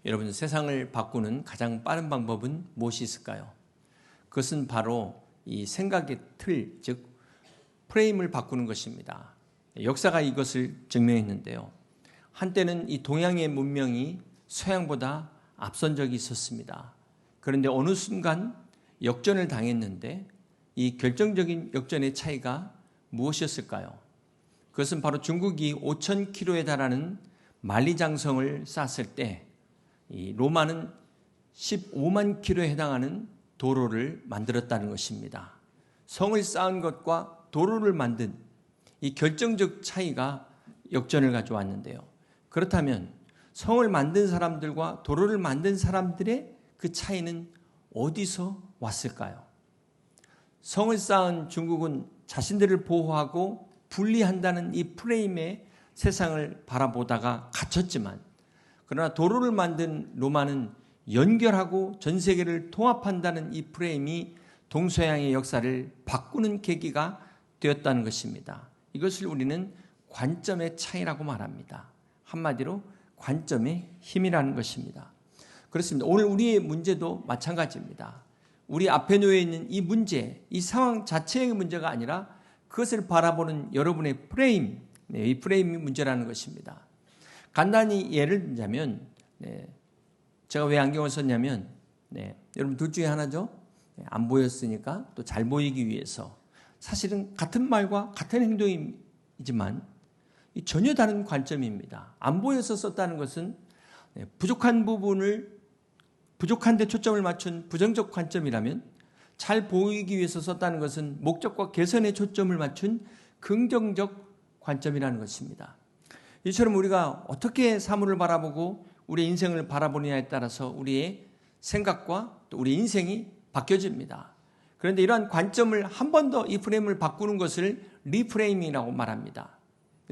여러분, 세상을 바꾸는 가장 빠른 방법은 무엇이 있을까요? 그것은 바로 이 생각의 틀, 즉 프레임을 바꾸는 것입니다. 역사가 이것을 증명했는데요. 한때는 이 동양의 문명이 서양보다 앞선 적이 있었습니다. 그런데 어느 순간 역전을 당했는데 이 결정적인 역전의 차이가 무엇이었을까요? 그것은 바로 중국이 5,000km에 달하는 만리장성을 쌓았을 때 이 로마는 15만 km에 해당하는 도로를 만들었다는 것입니다. 성을 쌓은 것과 도로를 만든 이 결정적 차이가 역전을 가져왔는데요. 그렇다면 성을 만든 사람들과 도로를 만든 사람들의 그 차이는 어디서 왔을까요? 성을 쌓은 중국은 자신들을 보호하고 분리한다는 이 프레임에 세상을 바라보다가 갇혔지만, 그러나 도로를 만든 로마는 연결하고 전 세계를 통합한다는 이 프레임이 동서양의 역사를 바꾸는 계기가 되었다는 것입니다. 이것을 우리는 관점의 차이라고 말합니다. 한마디로 관점의 힘이라는 것입니다. 그렇습니다. 오늘 우리의 문제도 마찬가지입니다. 우리 앞에 놓여 있는 이 문제, 이 상황 자체의 문제가 아니라 그것을 바라보는 여러분의 프레임, 이 프레임이 문제라는 것입니다. 간단히 예를 들자면, 제가 왜 안경을 썼냐면, 여러분 둘 중에 하나죠. 안 보였으니까 또 잘 보이기 위해서. 사실은 같은 말과 같은 행동이지만 전혀 다른 관점입니다. 안 보여서 썼다는 것은 부족한 부분을, 부족한 데 초점을 맞춘 부정적 관점이라면, 잘 보이기 위해서 썼다는 것은 목적과 개선에 초점을 맞춘 긍정적 관점이라는 것입니다. 이처럼 우리가 어떻게 사물을 바라보고 우리의 인생을 바라보느냐에 따라서 우리의 생각과 또 우리 인생이 바뀌어집니다. 그런데 이러한 관점을 한 번 더 이 프레임을 바꾸는 것을 리프레이밍이라고 말합니다.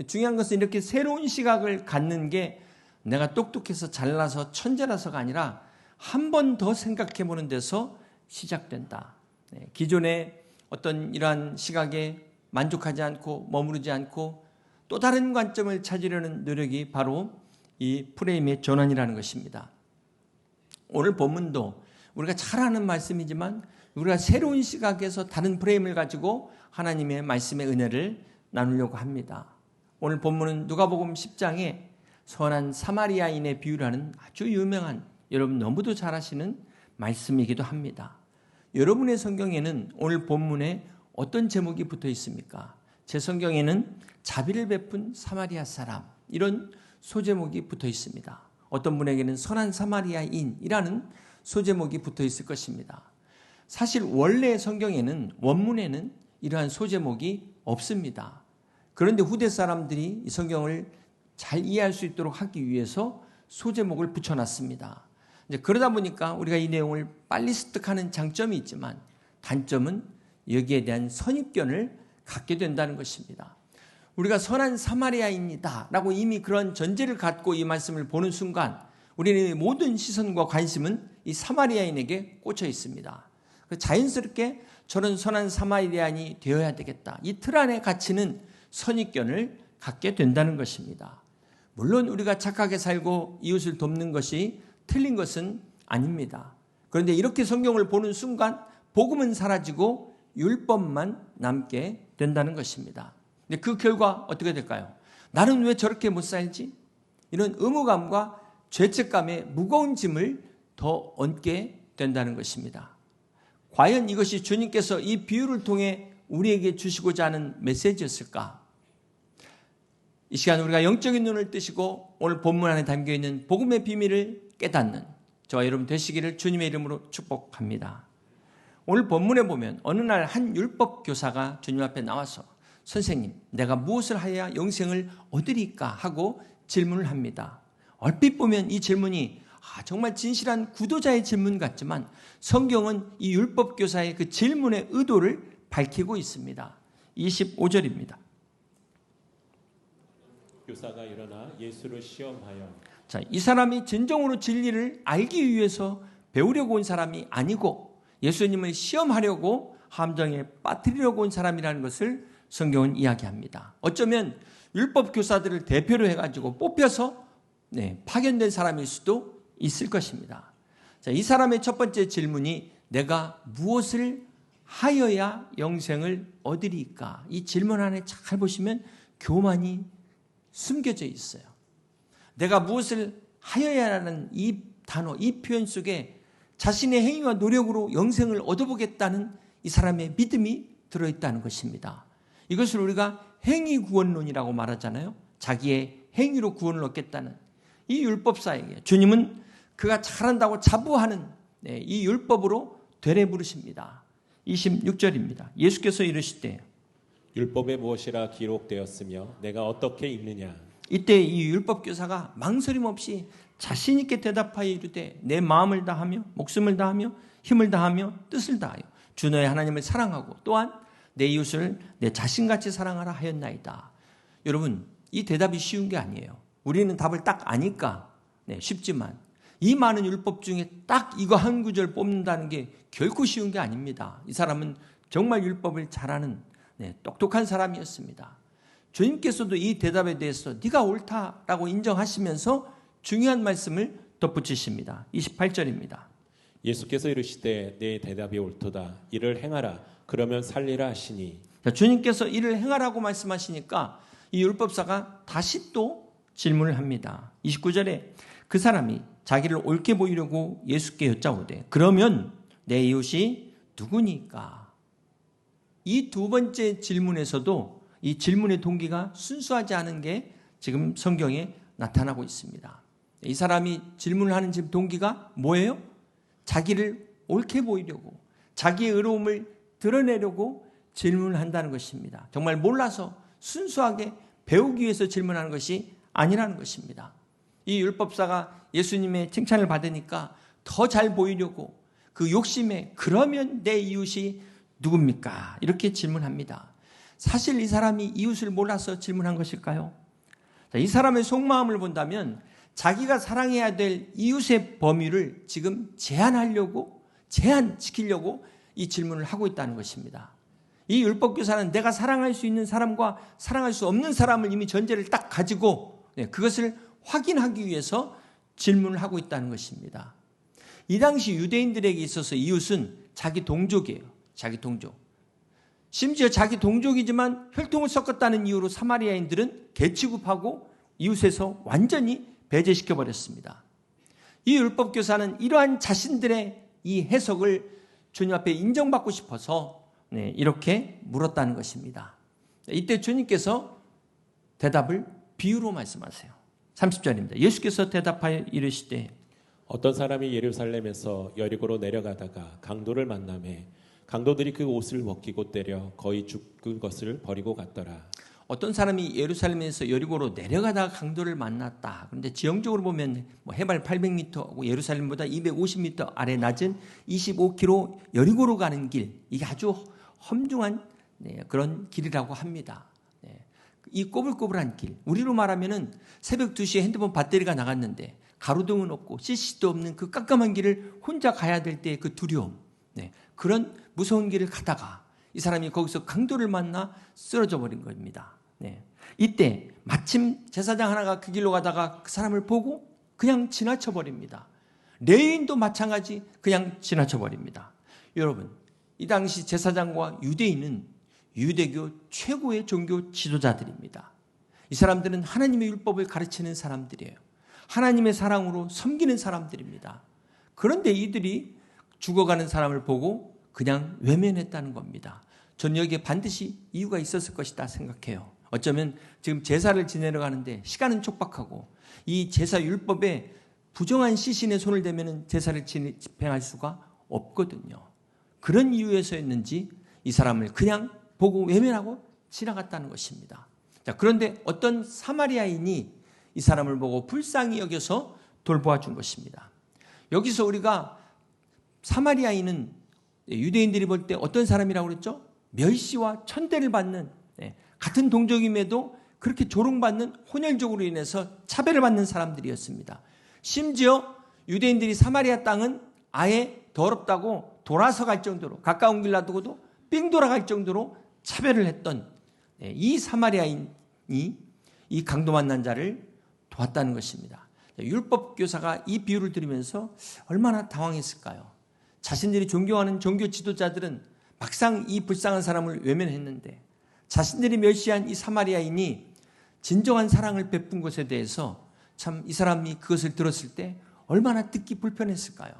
중요한 것은 이렇게 새로운 시각을 갖는 게 내가 똑똑해서 잘나서 천재라서가 아니라 한 번 더 생각해 보는 데서 시작된다. 기존의 어떤 이러한 시각에 만족하지 않고 머무르지 않고 또 다른 관점을 찾으려는 노력이 바로 이 프레임의 전환이라는 것입니다. 오늘 본문도 우리가 잘 아는 말씀이지만 우리가 새로운 시각에서 다른 프레임을 가지고 하나님의 말씀의 은혜를 나누려고 합니다. 오늘 본문은 누가복음 10장에 선한 사마리아인의 비유라는 아주 유명한, 여러분 너무도 잘 아시는 말씀이기도 합니다. 여러분의 성경에는 오늘 본문에 어떤 제목이 붙어 있습니까? 제 성경에는 자비를 베푼 사마리아 사람, 이런 소제목이 붙어 있습니다. 어떤 분에게는 선한 사마리아인이라는 소제목이 붙어 있을 것입니다. 사실 원래 성경에는, 원문에는 이러한 소제목이 없습니다. 그런데 후대 사람들이 이 성경을 잘 이해할 수 있도록 하기 위해서 소제목을 붙여놨습니다. 이제 그러다 보니까 우리가 이 내용을 빨리 습득하는 장점이 있지만 단점은 여기에 대한 선입견을 갖게 된다는 것입니다. 우리가 선한 사마리아인이다 라고 이미 그런 전제를 갖고 이 말씀을 보는 순간 우리의 모든 시선과 관심은 이 사마리아인에게 꽂혀 있습니다. 자연스럽게 저는 선한 사마리아인이 되어야 되겠다, 이 틀 안에 갇히는 선입견을 갖게 된다는 것입니다. 물론 우리가 착하게 살고 이웃을 돕는 것이 틀린 것은 아닙니다. 그런데 이렇게 성경을 보는 순간 복음은 사라지고 율법만 남게 된다는 것입니다. 근데 그 결과 어떻게 될까요? 나는 왜 저렇게 못 살지? 이런 의무감과 죄책감의 무거운 짐을 더 얹게 된다는 것입니다. 과연 이것이 주님께서 이 비유를 통해 우리에게 주시고자 하는 메시지였을까? 이 시간 우리가 영적인 눈을 뜨시고 오늘 본문 안에 담겨있는 복음의 비밀을 깨닫는 저와 여러분 되시기를 주님의 이름으로 축복합니다. 오늘 본문에 보면 어느 날 한 율법 교사가 주님 앞에 나와서 선생님, 내가 무엇을 하여야 영생을 얻으리까 하고 질문을 합니다. 얼핏 보면 이 질문이 정말 진실한 구도자의 질문 같지만 성경은 이 율법 교사의 그 질문의 의도를 밝히고 있습니다. 25절입니다. 교사가 일어나 예수를 시험하여, 자, 이 사람이 진정으로 진리를 알기 위해서 배우려고 온 사람이 아니고 예수님을 시험하려고 함정에 빠뜨리려고 온 사람이라는 것을 성경은 이야기합니다. 어쩌면 율법 교사들을 대표로 해가지고 뽑혀서 파견된 사람일 수도 있을 것입니다. 자, 이 사람의 첫 번째 질문이 내가 무엇을 하여야 영생을 얻으리까? 이 질문 안에 잘 보시면 교만이 숨겨져 있어요. 내가 무엇을 하여야라는 이 단어, 이 표현 속에 자신의 행위와 노력으로 영생을 얻어보겠다는 이 사람의 믿음이 들어있다는 것입니다. 이것을 우리가 행위구원론이라고 말하잖아요. 자기의 행위로 구원을 얻겠다는 이 율법사에게 주님은 그가 잘한다고 자부하는 이 율법으로 되레 부르십니다. 26절입니다. 예수께서 이르시되 율법에 무엇이라 기록되었으며 내가 어떻게 읽느냐. 이때 이 율법교사가 망설임 없이 자신 있게 대답하여 이르되 내 마음을 다하며 목숨을 다하며 힘을 다하며 뜻을 다하여 주 너의 하나님을 사랑하고 또한 내 이웃을 내 자신같이 사랑하라 하였나이다. 여러분, 이 대답이 쉬운 게 아니에요. 우리는 답을 딱 아니까 쉽지만 이 많은 율법 중에 딱 이거 한 구절 뽑는다는 게 결코 쉬운 게 아닙니다. 이 사람은 정말 율법을 잘 아는 똑똑한 사람이었습니다. 주님께서도 이 대답에 대해서 네가 옳다라고 인정하시면서 중요한 말씀을 덧붙이십니다. 28절입니다. 예수께서 이르시되 내 대답이 옳도다. 이를 행하라. 그러면 살리라 하시니. 자, 주님께서 이를 행하라고 말씀하시니까 이 율법사가 다시 또 질문을 합니다. 29절에 그 사람이 자기를 옳게 보이려고 예수께 여짜오되 그러면 내 이웃이 누구니까? 이 두 번째 질문에서도 이 질문의 동기가 순수하지 않은 게 지금 성경에 나타나고 있습니다. 이 사람이 질문을 하는 지금 동기가 뭐예요? 자기를 옳게 보이려고, 자기의 의로움을 드러내려고 질문을 한다는 것입니다. 정말 몰라서 순수하게 배우기 위해서 질문하는 것이 아니라는 것입니다. 이 율법사가 예수님의 칭찬을 받으니까 더 잘 보이려고 그 욕심에 그러면 내 이웃이 누굽니까? 이렇게 질문합니다. 사실 이 사람이 이웃을 몰라서 질문한 것일까요? 이 사람의 속마음을 본다면 자기가 사랑해야 될 이웃의 범위를 지금 제한시키려고 이 질문을 하고 있다는 것입니다. 이 율법교사는 내가 사랑할 수 있는 사람과 사랑할 수 없는 사람을 이미 전제를 딱 가지고 그것을 확인하기 위해서 질문을 하고 있다는 것입니다. 이 당시 유대인들에게 있어서 이웃은 자기 동족이에요. 자기 동족. 심지어 자기 동족이지만 혈통을 섞었다는 이유로 사마리아인들은 개취급하고 이웃에서 완전히 배제시켜버렸습니다. 이 율법교사는 이러한 자신들의 이 해석을 주님 앞에 인정받고 싶어서 이렇게 물었다는 것입니다. 이때 주님께서 대답을 비유로 말씀하세요. 30절입니다. 예수께서 대답하여 이르시되 어떤 사람이 예루살렘에서 여리고로 내려가다가 강도를 만나매 강도들이 그 옷을 벗기고 때려 거의 죽은 것을 버리고 갔더라. 어떤 사람이 예루살렘에서 여리고로 내려가다가 강도를 만났다. 그런데 지형적으로 보면 해발 800m하고 예루살렘보다 250m 아래 낮은 25km 여리고로 가는 길, 이게 아주 험중한 그런 길이라고 합니다. 이 꼬불꼬불한 길, 우리로 말하면은 새벽 2시에 핸드폰 배터리가 나갔는데 가로등은 없고 CC도 없는 그 깜깜한 길을 혼자 가야 될 때의 그 두려움, 그런 무서운 길을 가다가 이 사람이 거기서 강도를 만나 쓰러져 버린 겁니다. 이때 마침 제사장 하나가 그 길로 가다가 그 사람을 보고 그냥 지나쳐 버립니다. 레위인도 마찬가지 그냥 지나쳐 버립니다. 여러분, 이 당시 제사장과 유대인은 유대교 최고의 종교 지도자들입니다. 이 사람들은 하나님의 율법을 가르치는 사람들이에요. 하나님의 사랑으로 섬기는 사람들입니다. 그런데 이들이 죽어가는 사람을 보고 그냥 외면했다는 겁니다. 저는 여기에 반드시 이유가 있었을 것이다 생각해요. 어쩌면 지금 제사를 지내러 가는데 시간은 촉박하고 이 제사 율법에 부정한 시신의 손을 대면 제사를 집행할 수가 없거든요. 그런 이유에서였는지 이 사람을 그냥 보고 외면하고 지나갔다는 것입니다. 자, 그런데 어떤 사마리아인이 이 사람을 보고 불쌍히 여겨서 돌보아 준 것입니다. 여기서 우리가 사마리아인은 유대인들이 볼 때 어떤 사람이라고 그랬죠? 멸시와 천대를 받는, 같은 동족임에도 그렇게 조롱받는, 혼혈족으로 인해서 차별을 받는 사람들이었습니다. 심지어 유대인들이 사마리아 땅은 아예 더럽다고 돌아서 갈 정도로, 가까운 길 놔두고도 삥 돌아갈 정도로 차별을 했던 이 사마리아인이 이 강도 만난 자를 도왔다는 것입니다. 율법 교사가 이 비유를 들으면서 얼마나 당황했을까요? 자신들이 존경하는 종교 지도자들은 막상 이 불쌍한 사람을 외면했는데 자신들이 멸시한 이 사마리아인이 진정한 사랑을 베푼 것에 대해서 참 이 사람이 그것을 들었을 때 얼마나 듣기 불편했을까요?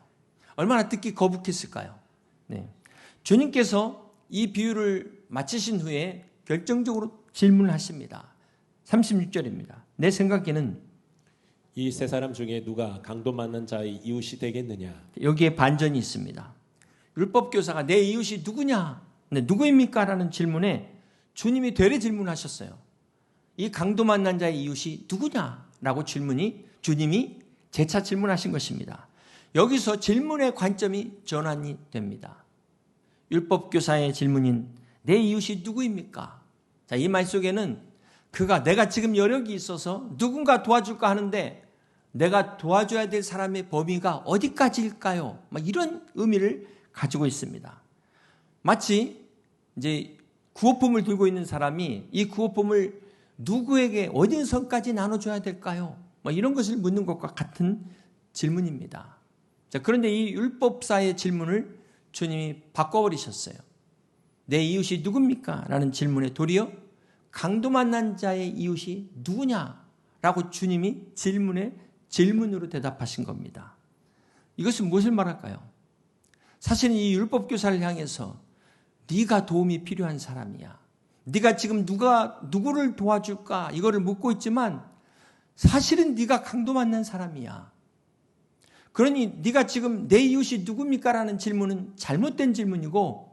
얼마나 듣기 거북했을까요? 네. 주님께서 이 비유를 마치신 후에 결정적으로 질문을 하십니다. 36절입니다. 내 생각에는 이 세 사람 중에 누가 강도 맞는 자의 이웃이 되겠느냐? 여기에 반전이 있습니다. 율법교사가 내 이웃이 누구냐? 네, 누구입니까? 라는 질문에 주님이 되레 질문하셨어요. 이 강도 만난 자의 이웃이 누구냐? 라고 주님이 재차 질문하신 것입니다. 여기서 질문의 관점이 전환이 됩니다. 율법교사의 질문인 내 이웃이 누구입니까? 자, 이 말 속에는 내가 지금 여력이 있어서 누군가 도와줄까 하는데 내가 도와줘야 될 사람의 범위가 어디까지일까요? 이런 의미를 가지고 있습니다. 마치 이제 구호품을 들고 있는 사람이 이 구호품을 누구에게 어디 선까지 나눠줘야 될까요? 이런 것을 묻는 것과 같은 질문입니다. 자, 그런데 이 율법사의 질문을 주님이 바꿔버리셨어요. 내 이웃이 누굽니까? 라는 질문에 도리어 강도 만난 자의 이웃이 누구냐? 라고 주님이 질문으로 대답하신 겁니다. 이것은 무엇을 말할까요? 사실은 이 율법교사를 향해서 네가 도움이 필요한 사람이야. 네가 지금 누구를 도와줄까? 이거를 묻고 있지만 사실은 네가 강도 만난 사람이야. 그러니 네가 지금 내 이웃이 누굽니까? 라는 질문은 잘못된 질문이고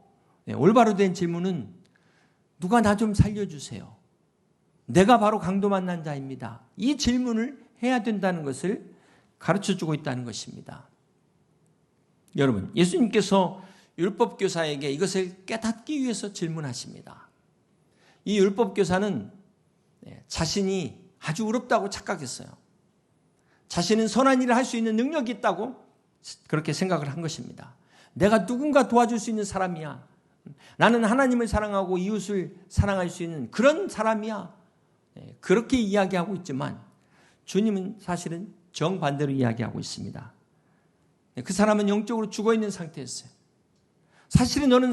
올바로 된 질문은 누가 나 좀 살려주세요. 내가 바로 강도 만난 자입니다. 이 질문을 해야 된다는 것을 가르쳐주고 있다는 것입니다. 여러분, 예수님께서 율법교사에게 이것을 깨닫기 위해서 질문하십니다. 이 율법교사는 자신이 아주 어렵다고 착각했어요. 자신은 선한 일을 할 수 있는 능력이 있다고 그렇게 생각을 한 것입니다. 내가 누군가 도와줄 수 있는 사람이야. 나는 하나님을 사랑하고 이웃을 사랑할 수 있는 그런 사람이야. 그렇게 이야기하고 있지만 주님은 사실은 정반대로 이야기하고 있습니다. 그 사람은 영적으로 죽어있는 상태였어요. 사실은 너는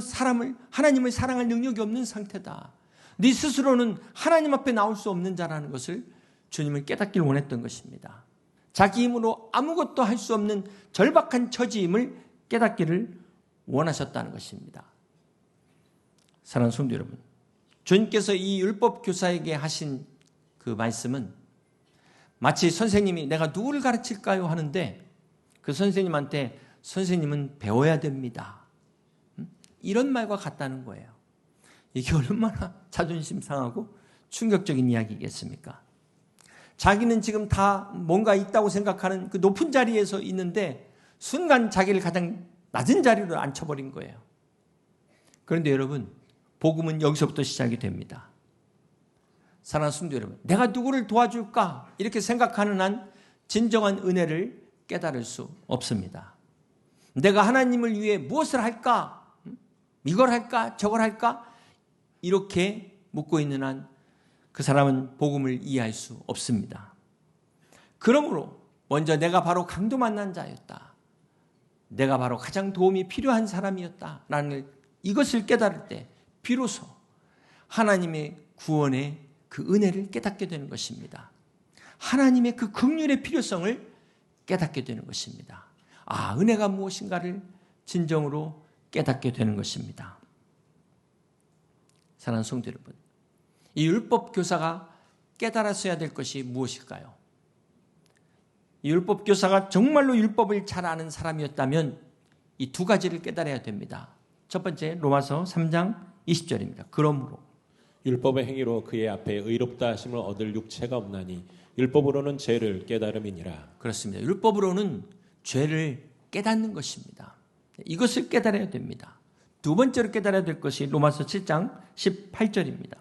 하나님을 사랑할 능력이 없는 상태다. 네 스스로는 하나님 앞에 나올 수 없는 자라는 것을 주님은 깨닫기를 원했던 것입니다. 자기 힘으로 아무것도 할 수 없는 절박한 처지임을 깨닫기를 원하셨다는 것입니다. 사랑하는 성도 여러분, 주님께서 이 율법 교사에게 하신 그 말씀은 마치 선생님이 내가 누구를 가르칠까요? 하는데 그 선생님한테 선생님은 배워야 됩니다. 이런 말과 같다는 거예요. 이게 얼마나 자존심 상하고 충격적인 이야기겠습니까? 자기는 지금 다 뭔가 있다고 생각하는 그 높은 자리에서 있는데 순간 자기를 가장 낮은 자리로 앉혀버린 거예요. 그런데 여러분, 복음은 여기서부터 시작이 됩니다. 사랑하는 성도 여러분, 내가 누구를 도와줄까? 이렇게 생각하는 한 진정한 은혜를 깨달을 수 없습니다. 내가 하나님을 위해 무엇을 할까? 이걸 할까? 저걸 할까? 이렇게 묻고 있는 한 그 사람은 복음을 이해할 수 없습니다. 그러므로 먼저 내가 바로 강도 만난 자였다. 내가 바로 가장 도움이 필요한 사람이었다라는 이것을 깨달을 때 비로소 하나님의 구원의 그 은혜를 깨닫게 되는 것입니다. 하나님의 그 긍휼의 필요성을 깨닫게 되는 것입니다. 아, 은혜가 무엇인가를 진정으로 깨닫게 되는 것입니다. 사랑하는 성도 여러분, 이 율법 교사가 깨달았어야 될 것이 무엇일까요? 이 율법 교사가 정말로 율법을 잘 아는 사람이었다면 이 두 가지를 깨달아야 됩니다. 첫 번째, 로마서 3장 20절입니다. 그러므로 율법의 행위로 그의 앞에 의롭다 하심을 얻을 육체가 없나니 율법으로는 죄를 깨달음이니라. 그렇습니다. 율법으로는 죄를 깨닫는 것입니다. 이것을 깨달아야 됩니다. 두 번째로 깨달아야 될 것이 로마서 7장 18절입니다.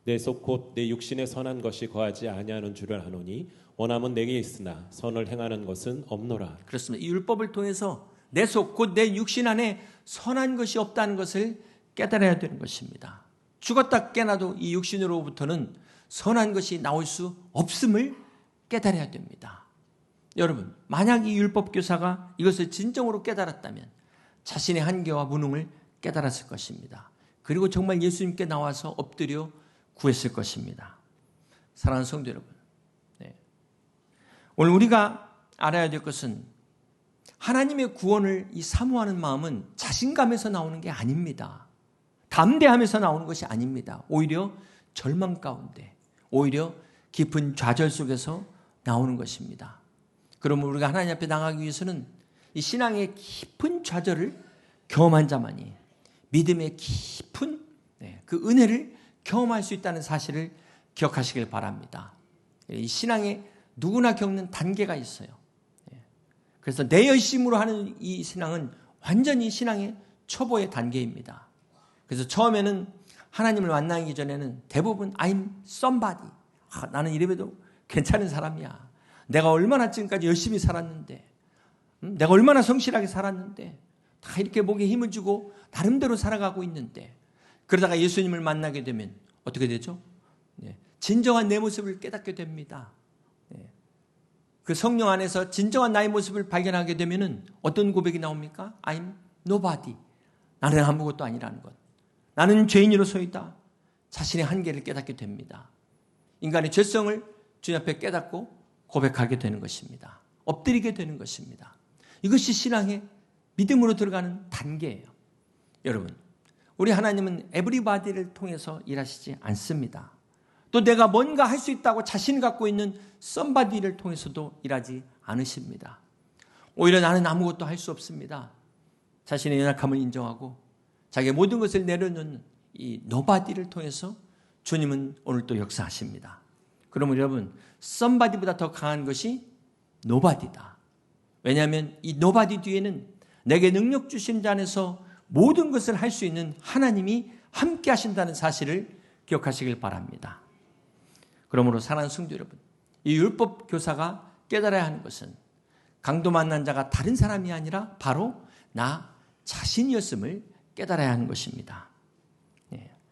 내 속 곧 내 육신에 선한 것이 거하지 아니하는 줄을 아노니 원함은 내게 있으나 선을 행하는 것은 없노라. 그렇습니다. 이 율법을 통해서 내 속 곧 내 육신 안에 선한 것이 없다는 것을 깨달아야 되는 것입니다. 죽었다 깨나도 이 육신으로부터는 선한 것이 나올 수 없음을 깨달아야 됩니다. 여러분, 만약 이 율법교사가 이것을 진정으로 깨달았다면 자신의 한계와 무능을 깨달았을 것입니다. 그리고 정말 예수님께 나와서 엎드려 구했을 것입니다. 사랑하는 성도 여러분, 오늘 우리가 알아야 될 것은 하나님의 구원을 사모하는 마음은 자신감에서 나오는 게 아닙니다. 담대함에서 나오는 것이 아닙니다. 오히려 절망 가운데, 오히려 깊은 좌절 속에서 나오는 것입니다. 그러면 우리가 하나님 앞에 나가기 위해서는 이 신앙의 깊은 좌절을 경험한 자만이 믿음의 깊은 그 은혜를 경험할 수 있다는 사실을 기억하시길 바랍니다. 이 신앙에 누구나 겪는 단계가 있어요. 그래서 내 열심으로 하는 이 신앙은 완전히 신앙의 초보의 단계입니다. 그래서 처음에는 하나님을 만나기 전에는 대부분 I'm somebody. 나는 이래봬도 괜찮은 사람이야. 내가 얼마나 지금까지 열심히 살았는데, 내가 얼마나 성실하게 살았는데, 다 이렇게 목에 힘을 주고 나름대로 살아가고 있는데, 그러다가 예수님을 만나게 되면 어떻게 되죠? 진정한 내 모습을 깨닫게 됩니다. 그 성령 안에서 진정한 나의 모습을 발견하게 되면 어떤 고백이 나옵니까? I'm nobody. 나는 아무것도 아니라는 것. 나는 죄인으로서이다. 자신의 한계를 깨닫게 됩니다. 인간의 죄성을 주님 앞에 깨닫고 고백하게 되는 것입니다. 엎드리게 되는 것입니다. 이것이 신앙의 믿음으로 들어가는 단계예요. 여러분, 우리 하나님은 에브리바디를 통해서 일하시지 않습니다. 또 내가 뭔가 할 수 있다고 자신 갖고 있는 썸바디를 통해서도 일하지 않으십니다. 오히려 나는 아무것도 할 수 없습니다. 자신의 연약함을 인정하고 자기의 모든 것을 내려놓는 이 노바디를 통해서 주님은 오늘 또 역사하십니다. 그러면 여러분, 썸바디보다 더 강한 것이 노바디다. 왜냐하면 이 노바디 뒤에는 내게 능력 주신 자 안에서 모든 것을 할 수 있는 하나님이 함께 하신다는 사실을 기억하시길 바랍니다. 그러므로 사랑하는 성도 여러분, 이 율법 교사가 깨달아야 하는 것은 강도 만난 자가 다른 사람이 아니라 바로 나 자신이었음을 깨달아야 하는 것입니다.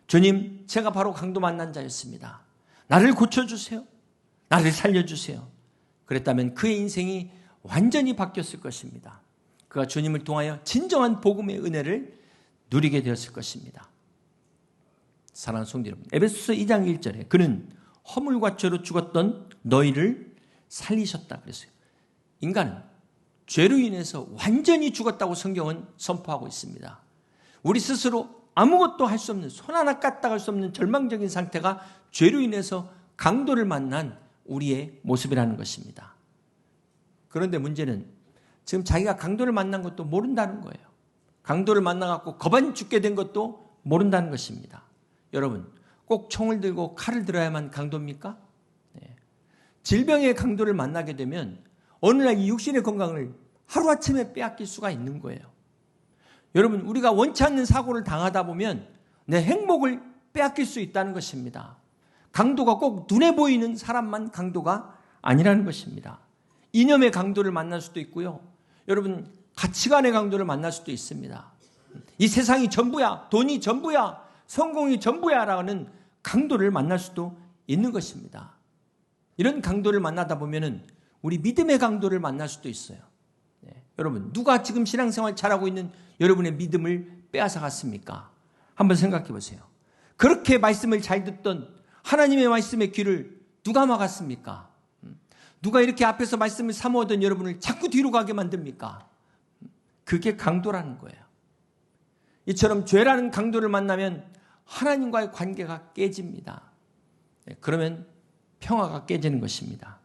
주님, 제가 바로 강도 만난 자였습니다. 나를 고쳐주세요. 나를 살려주세요. 그랬다면 그의 인생이 완전히 바뀌었을 것입니다. 그가 주님을 통하여 진정한 복음의 은혜를 누리게 되었을 것입니다. 사랑하는 성도 여러분, 에베소서 2장 1절에 그는 허물과 죄로 죽었던 너희를 살리셨다 그랬어요. 인간은 죄로 인해서 완전히 죽었다고 성경은 선포하고 있습니다. 우리 스스로 아무것도 할 수 없는, 손 하나 까딱할 수 없는 절망적인 상태가 죄로 인해서 강도를 만난 우리의 모습이라는 것입니다. 그런데 문제는 지금 자기가 강도를 만난 것도 모른다는 거예요. 강도를 만나갖고 겁안 죽게 된 것도 모른다는 것입니다. 여러분, 꼭 총을 들고 칼을 들어야만 강도입니까? 질병의 강도를 만나게 되면 어느 날 이 육신의 건강을 하루아침에 빼앗길 수가 있는 거예요. 여러분, 우리가 원치 않는 사고를 당하다 보면 내 행복을 빼앗길 수 있다는 것입니다. 강도가 꼭 눈에 보이는 사람만 강도가 아니라는 것입니다. 이념의 강도를 만날 수도 있고요. 여러분, 가치관의 강도를 만날 수도 있습니다. 이 세상이 전부야, 돈이 전부야, 성공이 전부야라는 강도를 만날 수도 있는 것입니다. 이런 강도를 만나다 보면은 우리 믿음의 강도를 만날 수도 있어요. 여러분, 누가 지금 신앙생활 잘하고 있는 여러분의 믿음을 빼앗아 갔습니까? 한번 생각해 보세요. 그렇게 말씀을 잘 듣던 하나님의 말씀의 귀를 누가 막았습니까? 누가 이렇게 앞에서 말씀을 사모하던 여러분을 자꾸 뒤로 가게 만듭니까? 그게 강도라는 거예요. 이처럼 죄라는 강도를 만나면 하나님과의 관계가 깨집니다. 그러면 평화가 깨지는 것입니다.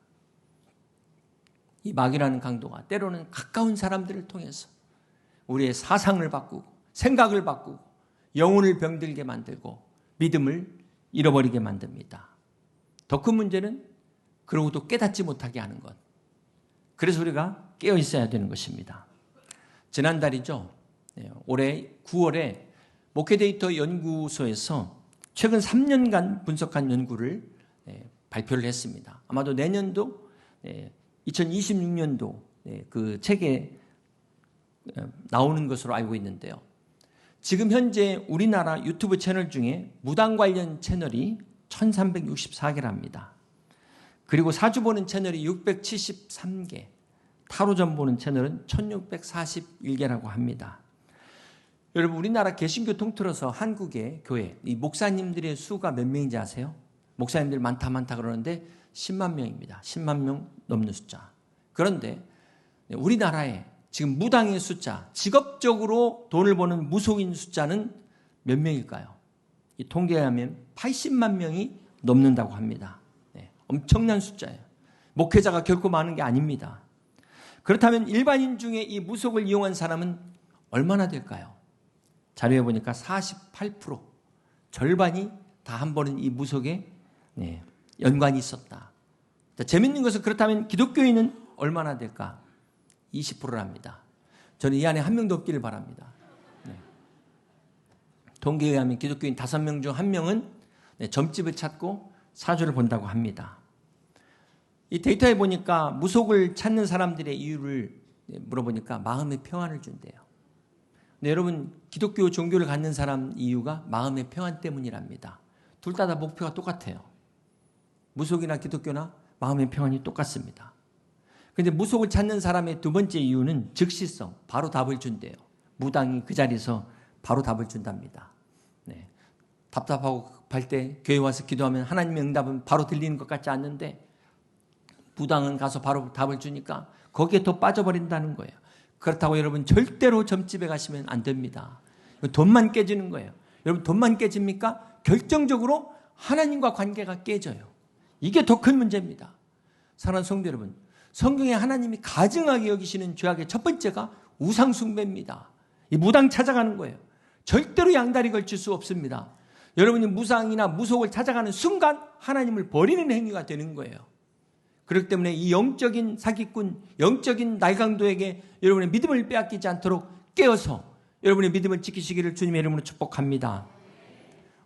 이 마귀라는 강도가 때로는 가까운 사람들을 통해서 우리의 사상을 바꾸고 생각을 바꾸고 영혼을 병들게 만들고 믿음을 잃어버리게 만듭니다. 더 큰 문제는 그러고도 깨닫지 못하게 하는 것. 그래서 우리가 깨어 있어야 되는 것입니다. 지난달이죠. 올해 9월에 목회데이터 연구소에서 최근 3년간 분석한 연구를 발표를 했습니다. 아마도 내년도 2026년도 그 책에 나오는 것으로 알고 있는데요. 지금 현재 우리나라 유튜브 채널 중에 무당 관련 채널이 1364개랍니다. 그리고 사주 보는 채널이 673개, 타로점 보는 채널은 1641개라고 합니다. 여러분, 우리나라 개신교 통틀어서 한국의 교회, 이 목사님들의 수가 몇 명인지 아세요? 목사님들 많다 그러는데 10만 명입니다. 10만 명 넘는 숫자. 그런데 우리나라에 지금 무당의 숫자, 직업적으로 돈을 버는 무속인 숫자는 몇 명일까요? 이 통계에 하면 80만 명이 넘는다고 합니다. 네, 엄청난 숫자예요. 목회자가 결코 많은 게 아닙니다. 그렇다면 일반인 중에 이 무속을 이용한 사람은 얼마나 될까요? 자료에 보니까 48%, 절반이 다 한 번은 이 무속에 연관이 있었다. 자, 재밌는 것은 그렇다면 기독교인은 얼마나 될까? 20%랍니다. 저는 이 안에 한 명도 없기를 바랍니다. 통계에 의하면 기독교인 5명 중 1명은 점집을 찾고 사주를 본다고 합니다. 이 데이터에 보니까 무속을 찾는 사람들의 이유를 물어보니까 마음의 평안을 준대요. 근데 여러분, 기독교 종교를 갖는 사람 이유가 마음의 평안 때문이랍니다. 둘 다 목표가 똑같아요. 무속이나 기독교나 마음의 평안이 똑같습니다. 그런데 무속을 찾는 사람의 두 번째 이유는 즉시성, 바로 답을 준대요. 무당이 그 자리에서 바로 답을 준답니다. 네. 답답하고 급할 때 교회 와서 기도하면 하나님의 응답은 바로 들리는 것 같지 않는데 무당은 가서 바로 답을 주니까 거기에 더 빠져버린다는 거예요. 그렇다고 여러분 절대로 점집에 가시면 안 됩니다. 돈만 깨지는 거예요. 여러분 돈만 깨집니까? 결정적으로 하나님과 관계가 깨져요. 이게 더 큰 문제입니다. 사랑하는 성도 여러분, 성경에 하나님이 가증하게 여기시는 죄악의 첫 번째가 우상 숭배입니다. 이 무당 찾아가는 거예요. 절대로 양다리 걸칠 수 없습니다. 여러분이 무상이나 무속을 찾아가는 순간 하나님을 버리는 행위가 되는 거예요. 그렇기 때문에 이 영적인 사기꾼, 영적인 날강도에게 여러분의 믿음을 빼앗기지 않도록 깨어서 여러분의 믿음을 지키시기를 주님의 이름으로 축복합니다.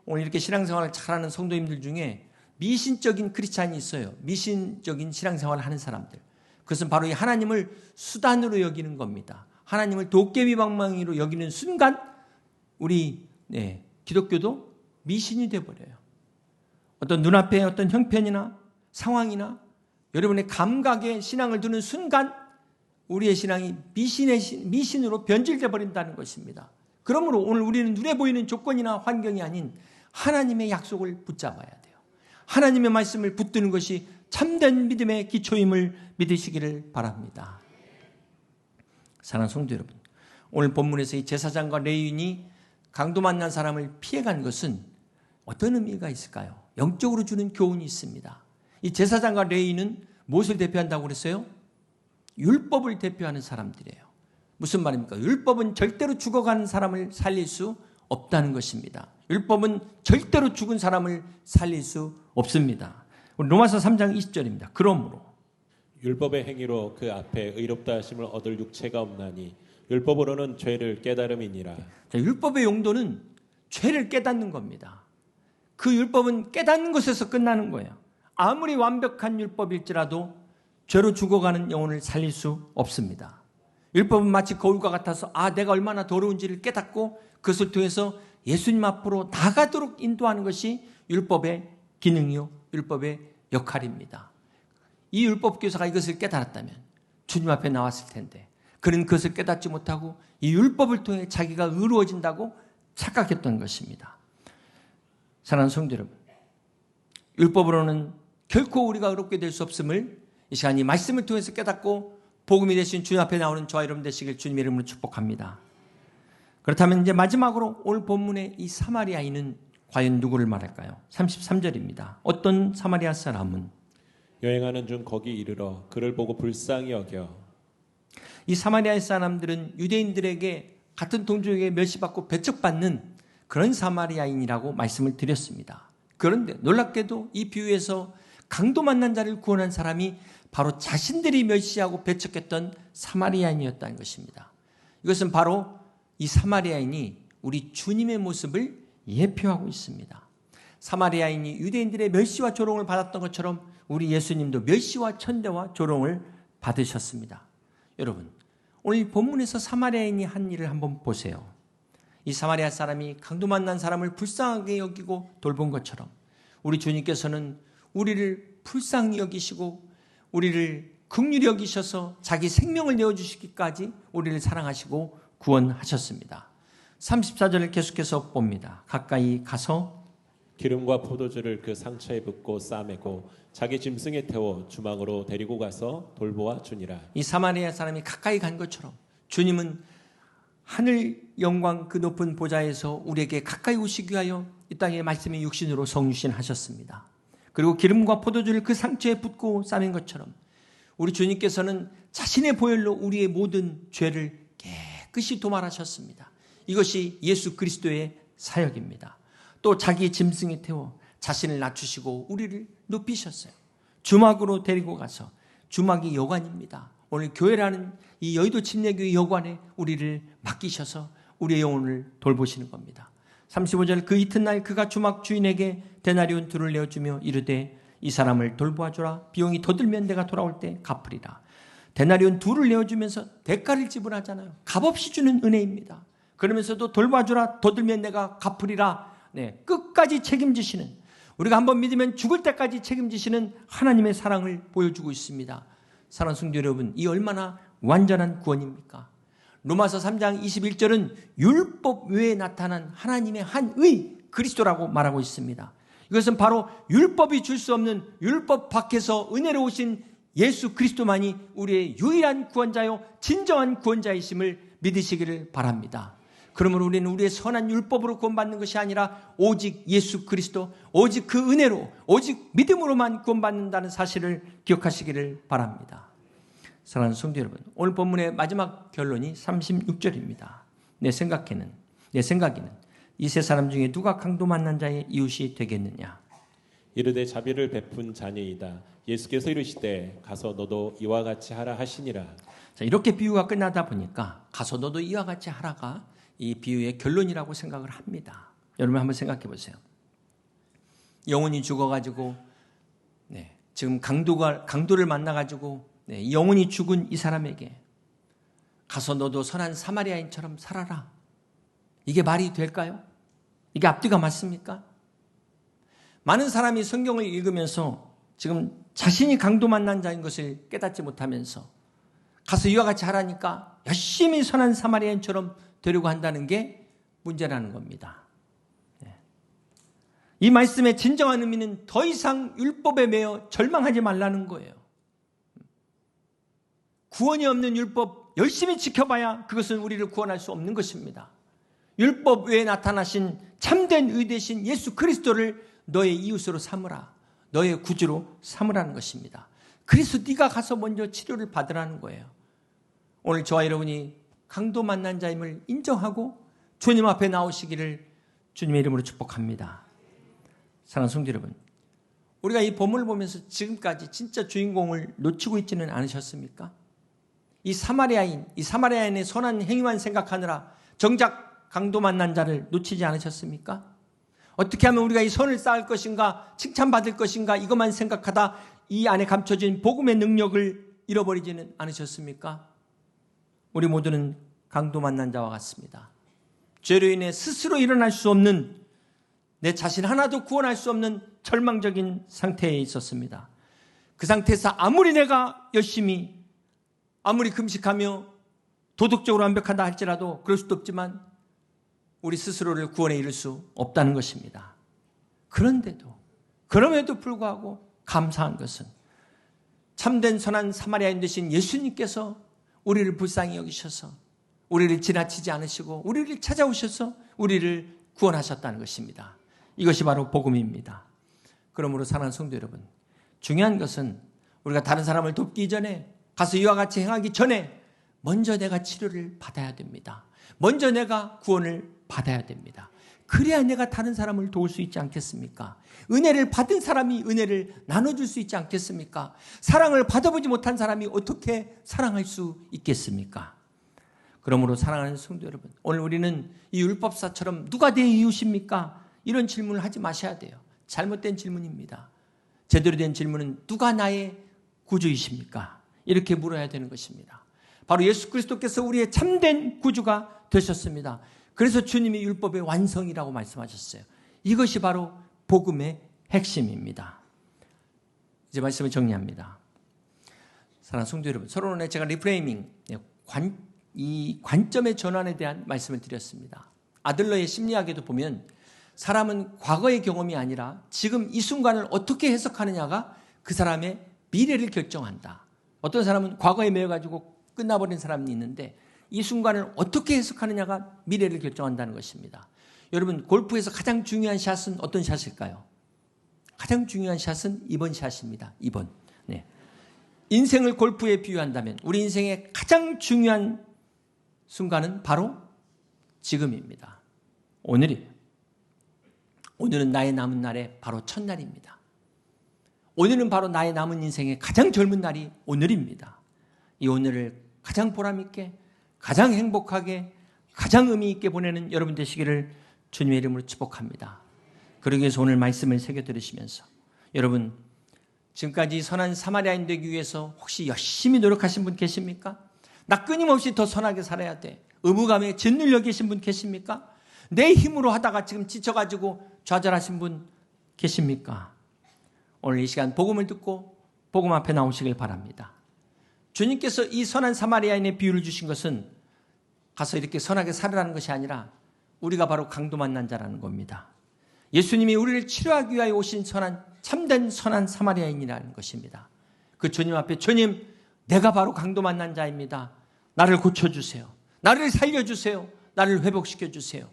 오늘 이렇게 신앙생활을 잘하는 성도님들 중에 미신적인 크리스찬이 있어요. 미신적인 신앙생활을 하는 사람들. 그것은 바로 이 하나님을 수단으로 여기는 겁니다. 하나님을 도깨비방망이로 여기는 순간 우리 기독교도 미신이 되어버려요. 어떤 눈앞에 어떤 형편이나 상황이나 여러분의 감각에 신앙을 두는 순간 우리의 신앙이 미신으로 변질되어 버린다는 것입니다. 그러므로 오늘 우리는 눈에 보이는 조건이나 환경이 아닌 하나님의 약속을 붙잡아야 돼요. 하나님의 말씀을 붙드는 것이 참된 믿음의 기초임을 믿으시기를 바랍니다. 사랑하는 성도 여러분, 오늘 본문에서 이 제사장과 레위인이 강도 만난 사람을 피해간 것은 어떤 의미가 있을까요? 영적으로 주는 교훈이 있습니다. 이 제사장과 레위인은 무엇을 대표한다고 그랬어요? 율법을 대표하는 사람들이에요. 무슨 말입니까? 율법은 절대로 죽어가는 사람을 살릴 수 없다는 것입니다. 율법은 절대로 죽은 사람을 살릴 수 없습니다. 로마서 3장 20절입니다. 그러므로 율법의 행위로 그 앞에 의롭다 하심을 얻을 육체가 없나니 율법으로는 죄를 깨달음이니라. 율법의 용도는 죄를 깨닫는 겁니다. 그 율법은 깨닫는 것에서 끝나는 거예요. 아무리 완벽한 율법일지라도 죄로 죽어가는 영혼을 살릴 수 없습니다. 율법은 마치 거울과 같아서 내가 얼마나 더러운지를 깨닫고 그것을 통해서 예수님 앞으로 나가도록 인도하는 것이 율법의 기능이요, 율법의 역할입니다. 이 율법교사가 이것을 깨달았다면 주님 앞에 나왔을 텐데 그는 그것을 깨닫지 못하고 이 율법을 통해 자기가 의로워진다고 착각했던 것입니다. 사랑하는 성도 여러분, 율법으로는 결코 우리가 의롭게 될 수 없음을 이 시간 이 말씀을 통해서 깨닫고 복음이 되신 주님 앞에 나오는 저와 여러분 되시길 주님의 이름으로 축복합니다. 그렇다면 이제 마지막으로 오늘 본문의 이 사마리아인은 과연 누구를 말할까요? 33절입니다. 어떤 사마리아 사람은 여행하는 중 거기 이르러 그를 보고 불쌍히 여겨. 이 사마리아 사람들은 유대인들에게 같은 동족에게 멸시받고 배척받는 그런 사마리아인이라고 말씀을 드렸습니다. 그런데 놀랍게도 이 비유에서 강도 만난 자를 구원한 사람이 바로 자신들이 멸시하고 배척했던 사마리아인이었다는 것입니다. 이것은 바로 이 사마리아인이 우리 주님의 모습을 예표하고 있습니다. 사마리아인이 유대인들의 멸시와 조롱을 받았던 것처럼 우리 예수님도 멸시와 천대와 조롱을 받으셨습니다. 여러분, 오늘 본문에서 사마리아인이 한 일을 한번 보세요. 이 사마리아 사람이 강도 만난 사람을 불쌍하게 여기고 돌본 것처럼 우리 주님께서는 우리를 불쌍히 여기시고 우리를 긍휼히 여기셔서 자기 생명을 내어주시기까지 우리를 사랑하시고 구원하셨습니다. 34절을 계속해서 봅니다. 가까이 가서 기름과 포도주를 그 상처에 붓고 싸매고 자기 짐승에 태워 주막으로 데리고 가서 돌보아 주니라. 이 사마리아 사람이 가까이 간 것처럼 주님은 하늘 영광 그 높은 보좌에서 우리에게 가까이 오시기 위하여 이 땅에 말씀이 육신으로 성육신하셨습니다. 그리고 기름과 포도주를 그 상처에 붓고 싸맨 것처럼 우리 주님께서는 자신의 보혈로 우리의 모든 죄를 깨끗이 도말하셨습니다. 이것이 예수 그리스도의 사역입니다. 또 자기 짐승에 태워 자신을 낮추시고 우리를 높이셨어요. 주막으로 데리고 가서, 주막이 여관입니다. 오늘 교회라는 이 여의도 침례교회 여관에 우리를 맡기셔서 우리의 영혼을 돌보시는 겁니다. 35절 그 이튿날 그가 주막 주인에게 데나리온 둘을 내어주며 이르되 이 사람을 돌보아주라. 비용이 더 들면 내가 돌아올 때 갚으리라. 데나리온 둘을 내어주면서 대가를 지불하잖아요. 값없이 주는 은혜입니다. 그러면서도 돌봐주라. 더 들면 내가 갚으리라. 네, 끝까지 책임지시는, 우리가 한번 믿으면 죽을 때까지 책임지시는 하나님의 사랑을 보여주고 있습니다. 사랑하는 성도 여러분, 이 얼마나 완전한 구원입니까? 로마서 3장 21절은 율법 외에 나타난 하나님의 한 의 그리스도라고 말하고 있습니다. 이것은 바로 율법이 줄 수 없는 율법 밖에서 은혜로 오신 예수 그리스도만이 우리의 유일한 구원자요 진정한 구원자이심을 믿으시기를 바랍니다. 그러므로 우리는 우리의 선한 율법으로 구원받는 것이 아니라 오직 예수 그리스도, 오직 그 은혜로, 오직 믿음으로만 구원받는다는 사실을 기억하시기를 바랍니다. 사랑하는 성도 여러분, 오늘 본문의 마지막 결론이 36절입니다. 내 생각에는 이 세 사람 중에 누가 강도 만난 자의 이웃이 되겠느냐? 이르되 자비를 베푼 자니이다. 예수께서 이르시되 가서 너도 이와 같이 하라 하시니라. 자, 이렇게 비유가 끝나다 보니까 가서 너도 이와 같이 하라가 이 비유의 결론이라고 생각을 합니다. 여러분 한번 생각해 보세요. 영혼이 죽어가지고 지금 강도를 만나가지고 영혼이 죽은 이 사람에게 가서 너도 선한 사마리아인처럼 살아라. 이게 말이 될까요? 이게 앞뒤가 맞습니까? 많은 사람이 성경을 읽으면서 지금 자신이 강도 만난 자인 것을 깨닫지 못하면서 가서 이와 같이 하라니까 열심히 선한 사마리아인처럼 되려고 한다는 게 문제라는 겁니다. 이 말씀의 진정한 의미는 더 이상 율법에 매여 절망하지 말라는 거예요. 구원이 없는 율법 열심히 지켜봐야 그것은 우리를 구원할 수 없는 것입니다. 율법 외에 나타나신 참된 의 되신 예수 그리스도를 너의 이웃으로 삼으라. 너의 구주로 삼으라는 것입니다. 그래서 네가 가서 먼저 치료를 받으라는 거예요. 오늘 저와 여러분이 강도 만난 자임을 인정하고 주님 앞에 나오시기를 주님의 이름으로 축복합니다. 사랑하는 성도 여러분, 우리가 이 본문을 보면서 지금까지 진짜 주인공을 놓치고 있지는 않으셨습니까? 이 사마리아인의 선한 행위만 생각하느라 정작 강도 만난 자를 놓치지 않으셨습니까? 어떻게 하면 우리가 이 선을 쌓을 것인가, 칭찬받을 것인가 이것만 생각하다 이 안에 감춰진 복음의 능력을 잃어버리지는 않으셨습니까? 우리 모두는 강도 만난 자와 같습니다. 죄로 인해 스스로 일어날 수 없는, 내 자신 하나도 구원할 수 없는 절망적인 상태에 있었습니다. 그 상태에서 아무리 내가 열심히, 아무리 금식하며 도덕적으로 완벽하다 할지라도 그럴 수도 없지만 우리 스스로를 구원에 이를 수 없다는 것입니다. 그럼에도 불구하고 감사한 것은 참된 선한 사마리아인 되신 예수님께서 우리를 불쌍히 여기셔서 우리를 지나치지 않으시고 우리를 찾아오셔서 우리를 구원하셨다는 것입니다. 이것이 바로 복음입니다. 그러므로 사랑하는 성도 여러분, 중요한 것은 우리가 다른 사람을 돕기 전에, 가서 이와 같이 행하기 전에 먼저 내가 치료를 받아야 됩니다. 먼저 내가 구원을 받아야 됩니다. 그래야 내가 다른 사람을 도울 수 있지 않겠습니까? 은혜를 받은 사람이 은혜를 나눠줄 수 있지 않겠습니까? 사랑을 받아보지 못한 사람이 어떻게 사랑할 수 있겠습니까? 그러므로 사랑하는 성도 여러분, 오늘 우리는 이 율법사처럼 누가 내 이웃입니까? 이런 질문을 하지 마셔야 돼요. 잘못된 질문입니다. 제대로 된 질문은 누가 나의 구주이십니까? 이렇게 물어야 되는 것입니다. 바로 예수 그리스도께서 우리의 참된 구주가 되셨습니다. 그래서 주님이 율법의 완성이라고 말씀하셨어요. 이것이 바로 복음의 핵심입니다. 이제 말씀을 정리합니다. 사랑하는 성도 여러분, 서론에 제가 리프레이밍, 이 관점의 전환에 대한 말씀을 드렸습니다. 아들러의 심리학에도 보면 사람은 과거의 경험이 아니라 지금 이 순간을 어떻게 해석하느냐가 그 사람의 미래를 결정한다. 어떤 사람은 과거에 매여가지고 끝나버린 사람이 있는데 이 순간을 어떻게 해석하느냐가 미래를 결정한다는 것입니다. 여러분, 골프에서 가장 중요한 샷은 어떤 샷일까요? 가장 중요한 샷은 2번 샷입니다. 2번. 네. 인생을 골프에 비유한다면 우리 인생의 가장 중요한 순간은 바로 지금입니다. 오늘이에요. 오늘은 나의 남은 날의 바로 첫날입니다. 오늘은 바로 나의 남은 인생의 가장 젊은 날이 오늘입니다. 이 오늘을 가장 보람있게, 가장 행복하게, 가장 의미있게 보내는 여러분 되시기를 주님의 이름으로 축복합니다. 그러기 위해서 오늘 말씀을 새겨 들으시면서 여러분, 지금까지 선한 사마리아인 되기 위해서 혹시 열심히 노력하신 분 계십니까? 나 끊임없이 더 선하게 살아야 돼. 의무감에 짓눌려 계신 분 계십니까? 내 힘으로 하다가 지금 지쳐가지고 좌절하신 분 계십니까? 오늘 이 시간 복음을 듣고 복음 앞에 나오시길 바랍니다. 주님께서 이 선한 사마리아인의 비유를 주신 것은 가서 이렇게 선하게 살으라는 것이 아니라 우리가 바로 강도 만난 자라는 겁니다. 예수님이 우리를 치료하기 위하여 오신 참된 선한 사마리아인이라는 것입니다. 그 주님 앞에, 주님, 내가 바로 강도 만난 자입니다. 나를 고쳐주세요. 나를 살려주세요. 나를 회복시켜주세요.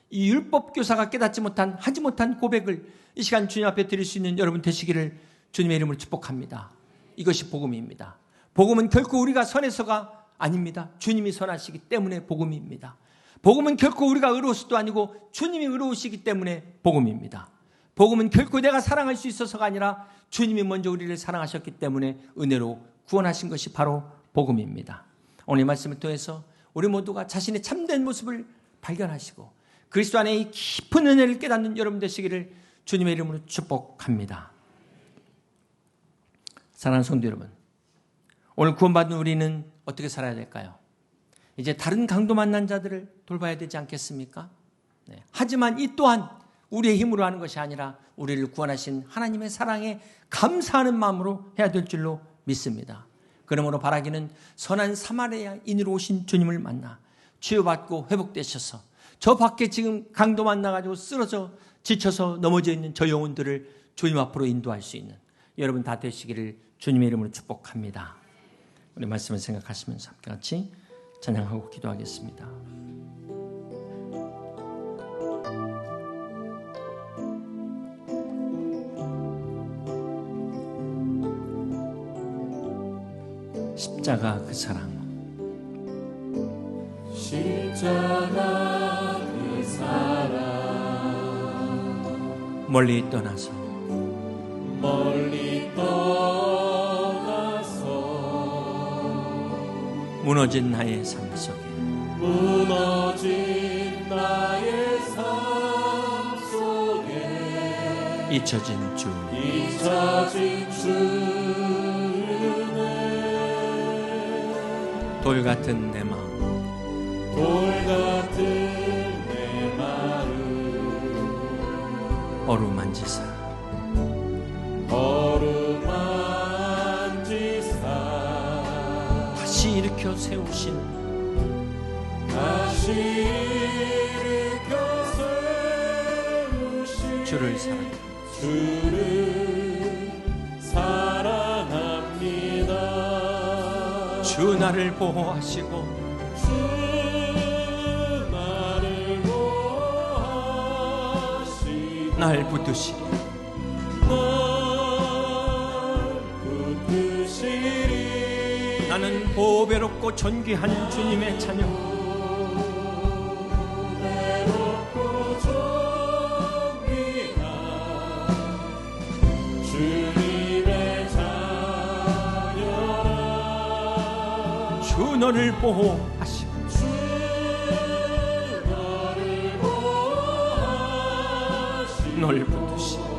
이 율법교사가 깨닫지 못한, 하지 못한 고백을 이 시간 주님 앞에 드릴 수 있는 여러분 되시기를 주님의 이름으로 축복합니다. 이것이 복음입니다. 복음은 결코 우리가 선해서가 아닙니다. 주님이 선하시기 때문에 복음입니다. 복음은 결코 우리가 의로워서도 아니고 주님이 의로우시기 때문에 복음입니다. 복음은 결코 내가 사랑할 수 있어서가 아니라 주님이 먼저 우리를 사랑하셨기 때문에 은혜로 구원하신 것이 바로 복음입니다. 오늘 이 말씀을 통해서 우리 모두가 자신의 참된 모습을 발견하시고 그리스도 안에 이 깊은 은혜를 깨닫는 여러분 되시기를 주님의 이름으로 축복합니다. 사랑하는 성도 여러분, 오늘 구원받은 우리는 어떻게 살아야 될까요? 이제 다른 강도 만난 자들을 돌봐야 되지 않겠습니까? 네. 하지만 이 또한 우리의 힘으로 하는 것이 아니라 우리를 구원하신 하나님의 사랑에 감사하는 마음으로 해야 될 줄로 믿습니다. 그러므로 바라기는 선한 사마리아인으로 오신 주님을 만나 치유받고 회복되셔서 저 밖에 지금 강도 만나가지고 쓰러져 지쳐서 넘어져 있는 저 영혼들을 주님 앞으로 인도할 수 있는 여러분 다 되시기를 주님의 이름으로 축복합니다. 우리 말씀을 생각하시면서 함께 같이 찬양하고 기도하겠습니다. 십자가 그 사랑, 십자가 그 사랑, 멀리 떠나서 무너진 나의 삶 속에 잊혀진 주 돌 같은 내 마음 어루만지사 다시 일으켜 세우신 주를 사랑합니다. 주 나를 보호하시고 날 붙드시리. 나는 보배롭고 존귀한 주님의 자녀, 주 너를 보호하시고 널 붙드시고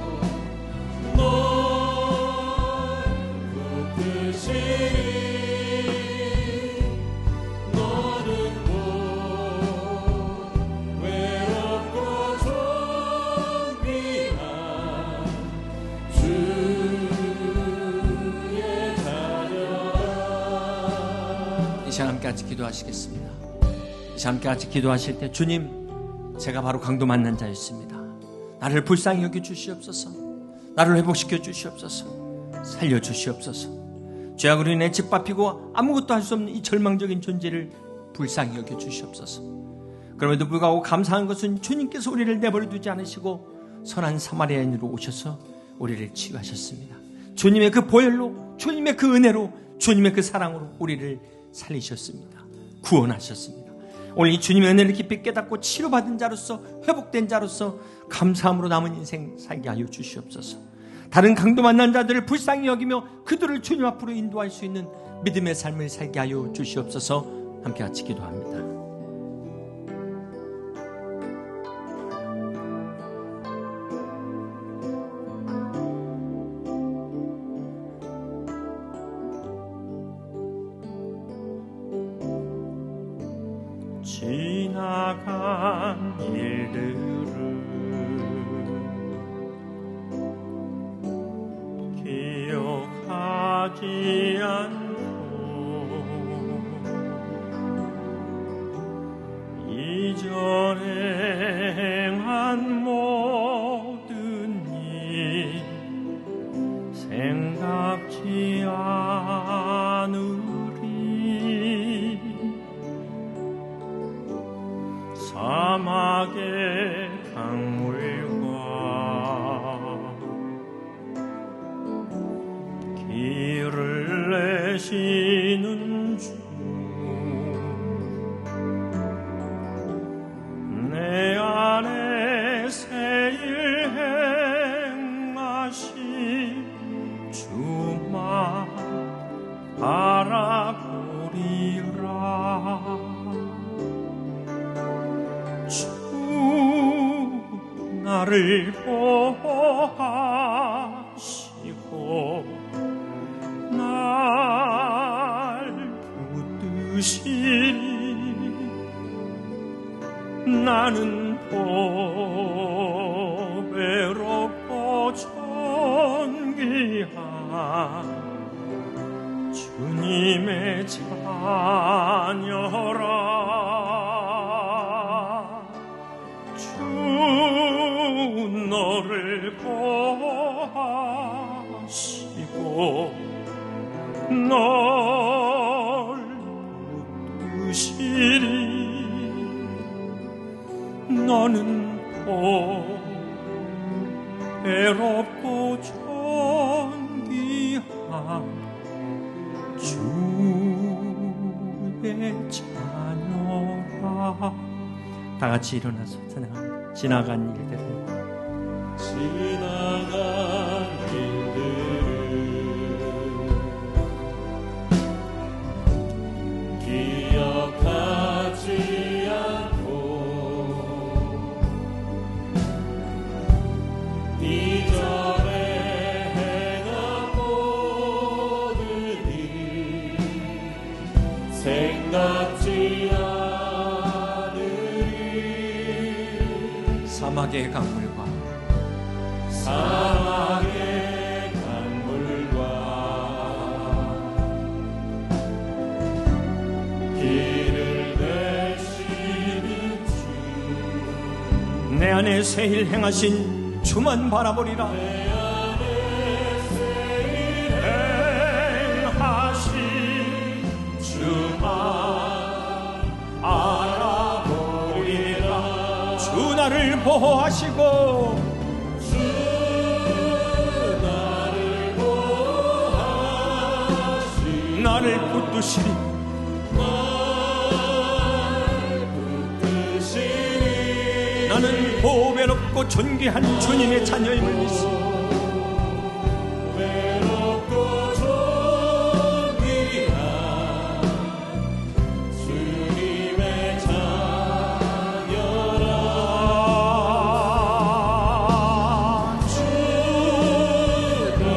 시간 함께 같이 기도하시겠습니다. 이 시간 함께 같이 기도하실 때 주님, 제가 바로 강도 만난 자였습니다. 나를 불쌍히 여겨 주시옵소서. 나를 회복시켜 주시옵소서. 살려 주시옵소서. 죄악으로 인해 짓밟히고 아무것도 할 수 없는 이 절망적인 존재를 불쌍히 여겨 주시옵소서. 그럼에도 불구하고 감사한 것은 주님께서 우리를 내버려 두지 않으시고 선한 사마리아인으로 오셔서 우리를 치유하셨습니다. 주님의 그 보혈로, 주님의 그 은혜로, 주님의 그 사랑으로 우리를 살리셨습니다. 구원하셨습니다. 오늘 이 주님의 은혜를 깊이 깨닫고 치료받은 자로서, 회복된 자로서 감사함으로 남은 인생 살게 하여 주시옵소서. 다른 강도 만난 자들을 불쌍히 여기며 그들을 주님 앞으로 인도할 수 있는 믿음의 삶을 살게 하여 주시옵소서. 함께 같이 기도합니다. 지나간 일들을 기억하지 않고 이전에 행한 모든 일 생각지 않으리. 사막의 강물과 길을 내시는 주, 내 안에 새일 행하신 주만 바라보리라. 주 나를 보호하시고 날 붙드시니 나는 보배롭고 존귀한 주님의 자녀라. 너를 보호하시고 널 붙드시리. 너는 보배롭고 존귀한 주의 자녀라. 다 같이 일어나서 찬양합니다. 지나간 일들을 기억하지 않고 이전에 행한 모든 일 생각지 않으리. 사막의 강물과 길을 내시는 주, 내 안에 새일 행하신 주만 바라보리라. 내 안에 새일 행하신 주만 알아보리라. 주 나를 보호하시고 나를 붙드시리. 나는 보배롭고 존귀한 주님의 자녀임을 믿습니다. 외롭고 존귀한 주님의 자녀라. 주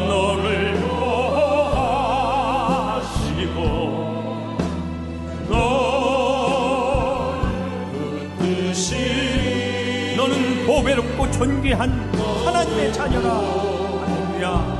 너를 보호하시고 널 붙드시리. 너는 보배롭고 존귀한 하나님의 자녀라. 할렐루야.